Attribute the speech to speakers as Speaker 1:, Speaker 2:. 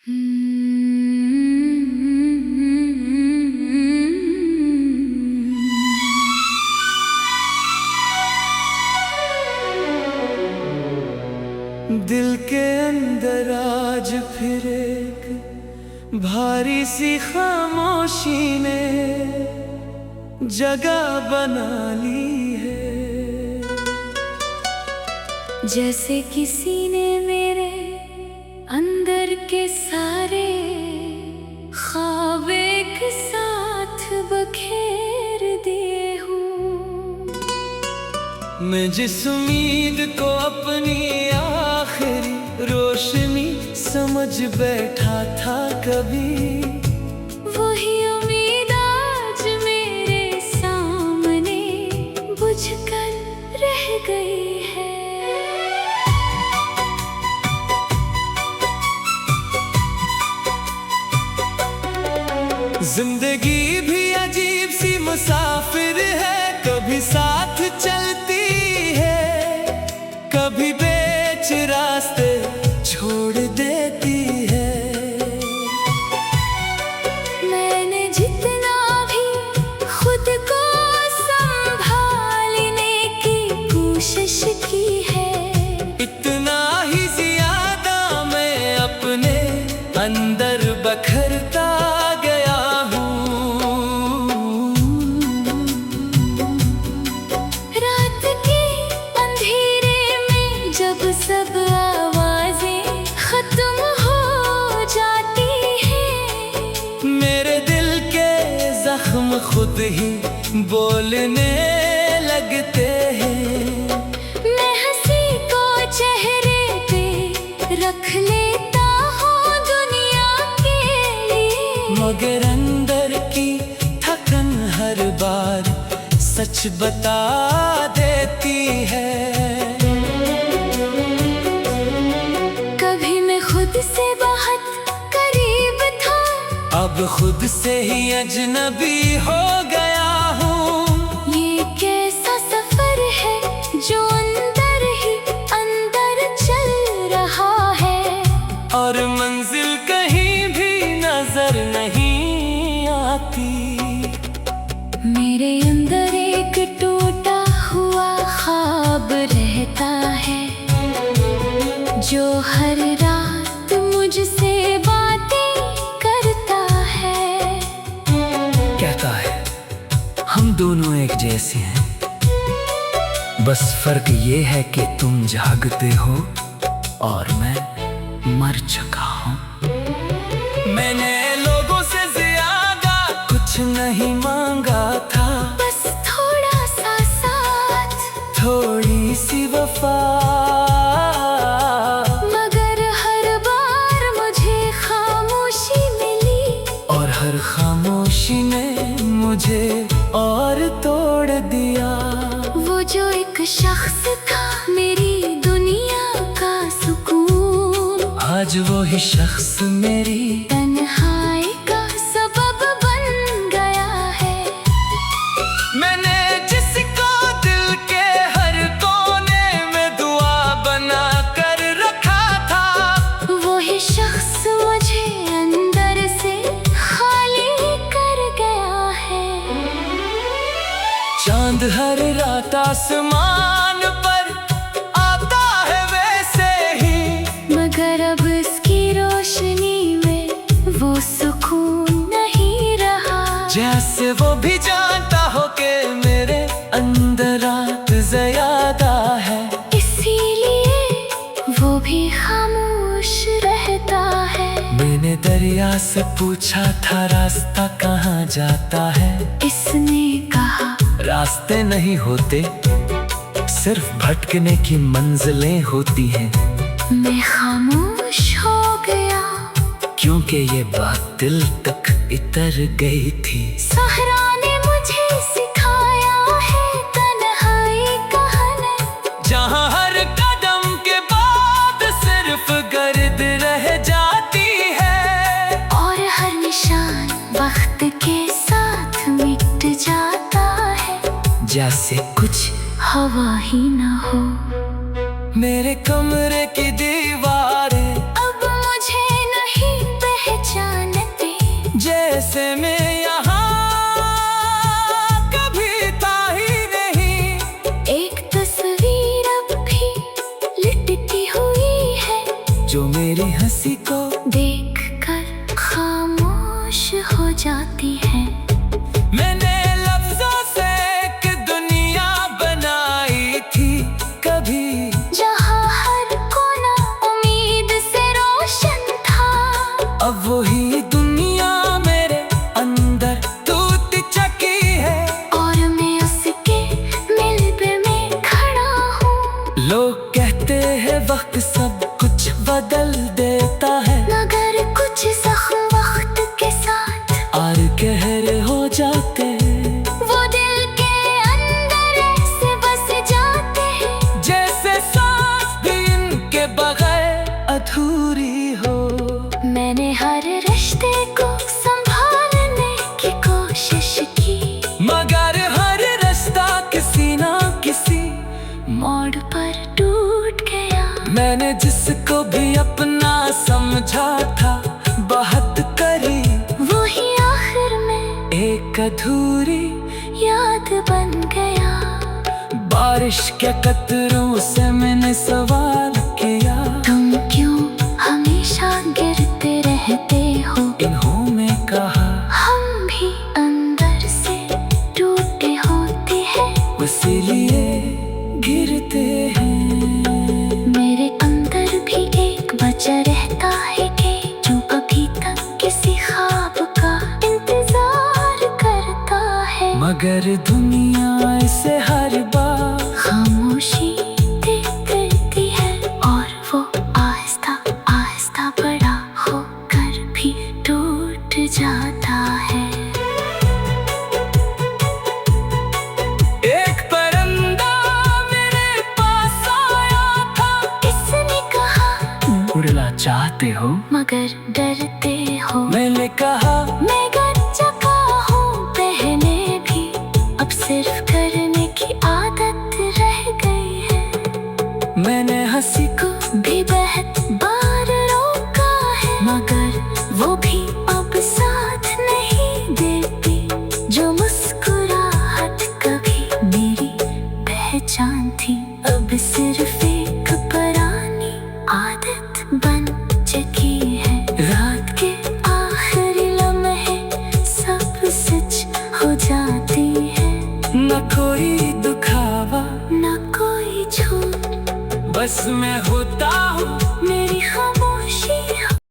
Speaker 1: दिल के अंदर आज फिर एक भारी सी खामोशी ने जगह बना ली है।
Speaker 2: जैसे किसी ने मेरे अंदर के सारे ख्वाब एक साथ बखेर दिए हूँ।
Speaker 1: मैं जिस उम्मीद को अपनी आखिरी रोशनी समझ बैठा था कभी,
Speaker 2: वही उम्मीद आज मेरे सामने बुझकर रह गई है।
Speaker 1: जिंदगी भी अजीब सी मुसाफिर है, कभी साथ चलती है, कभी बीच रास्ते छोड़ देती है।
Speaker 2: मैंने जितना भी खुद को संभालने की कोशिश की है,
Speaker 1: इतना ही ज्यादा मैं अपने अंदर बखरता
Speaker 2: सब आवाजें खत्म हो जाती हैं।
Speaker 1: मेरे दिल के जख्म खुद ही बोलने लगते हैं।
Speaker 2: मैं हंसी को चेहरे पे रख लेता हूँ दुनिया के लिए,
Speaker 1: मगर अंदर की थकन हर बार सच बता देती है।
Speaker 2: खुद से बहुत करीब था,
Speaker 1: अब खुद से ही अजनबी हो गया हूँ।
Speaker 2: ये कैसा सफर है जो अंदर ही अंदर चल रहा है,
Speaker 1: और मंजिल कहीं भी नजर नहीं आती।
Speaker 2: मेरे अंदर एक टूटा हुआ ख्वाब रहता है, जो हर रात मुझसे बातें करता है।
Speaker 1: कहता है हम दोनों एक जैसे हैं, बस फर्क ये है कि तुम जागते हो और मैं मर चुका हूँ। मैंने लोगों से ज्यादा कुछ नहीं मांगा था,
Speaker 2: बस थोड़ा सा साथ,
Speaker 1: थोड़ी सी वफा। हर खामोशी ने मुझे और तोड़ दिया।
Speaker 2: वो जो एक शख्स था मेरी दुनिया का सुकून,
Speaker 1: आज वो ही शख्स मेरी
Speaker 2: तन्हाई का सबब बन गया है।
Speaker 1: मैंने जिसको दिल के हर कोने में दुआ बना कर रखा था,
Speaker 2: वो ही शख्स मुझे अंदर से
Speaker 1: चांद हर रात आसमान पर आता है वैसे ही,
Speaker 2: मगर अब इसकी रोशनी में वो सुकून नहीं रहा।
Speaker 1: जैसे वो भी जानता हो कि मेरे अंदर रात ज्यादा है,
Speaker 2: इसीलिए वो भी खामोश रहता है।
Speaker 1: मैंने दरिया से पूछा था रास्ता कहाँ जाता है,
Speaker 2: इसने कहा
Speaker 1: रास्ते नहीं होते, सिर्फ भटकने की मंजिलें होती हैं।
Speaker 2: मैं खामोश हो गया,
Speaker 1: क्योंकि ये बात दिल तक इतर गई थी।
Speaker 2: सहरा ने मुझे सिखाया है तन्हाई कहना,
Speaker 1: जहाँ हर कदम के बाद सिर्फ गर्द रह जाती है,
Speaker 2: और हर निशान वक्त के साथ मिट जाता है,
Speaker 1: जैसे कुछ
Speaker 2: हवा ही न हो।
Speaker 1: मेरे कमरे की दीवारें
Speaker 2: अब मुझे नहीं
Speaker 1: जैसे मैं यहाँ कभी था ही नहीं।
Speaker 2: एक तस्वीर अब भी लिटती हुई है,
Speaker 1: जो मेरी हंसी को
Speaker 2: देख कर खामोश हो जाती है।
Speaker 1: मैंने लफ्जों से एक दुनिया बनाई थी कभी,
Speaker 2: जहाँ हर कोना उम्मीद से रोशन था।
Speaker 1: अब वही दुनिया मेरे अंदर टूट चुकी है,
Speaker 2: और मैं उसके मिलबे में खड़ा हूँ।
Speaker 1: लोग कहते हैं वक्त सब कुछ बदल देता है,
Speaker 2: मगर कुछ जख्म वक्त के साथ
Speaker 1: और गहरे हो जाते हैं।
Speaker 2: वो दिल के अंदर ऐसे बस जाते हैं,
Speaker 1: जैसे सांस भी इनके बगैर अधूरी हो।
Speaker 2: मैंने हर रिश्ते को संभालने की कोशिश की,
Speaker 1: मगर हर रास्ता किसी ना किसी
Speaker 2: मोड़ पर टूट गया।
Speaker 1: मैंने जिसको भी अपना समझा था बात करी,
Speaker 2: वही आखिर में
Speaker 1: एक अधूरी
Speaker 2: याद बन गया।
Speaker 1: बारिश के कतरों से मैंने सवाल किया,
Speaker 2: तुम क्यों हमेशा गिरते रहते हो?
Speaker 1: इन्होंने कहा
Speaker 2: हम भी अंदर से टूटे होते हैं,
Speaker 1: इसीलिए गिरते हैं।
Speaker 2: मेरे अंदर भी एक बचा रहता है कि जो अभी तक किसी ख्वाब का इंतजार करता है।
Speaker 1: मगर दुनिया इसे हर बार
Speaker 2: खामोशी दे देती है, और वो आहिस्ता आहिस्ता बड़ा होकर भी टूट जाता है।
Speaker 1: एक परिंदा मेरे पास आया था,
Speaker 2: इसने कहा
Speaker 1: उड़ना चाहते हो?
Speaker 2: मगर डरते हो।
Speaker 1: मैंने कहा
Speaker 2: मैं गर चुका हूँ पहले भी, अब सिर्फ करने की आदत रह गई है।
Speaker 1: मैंने हंसी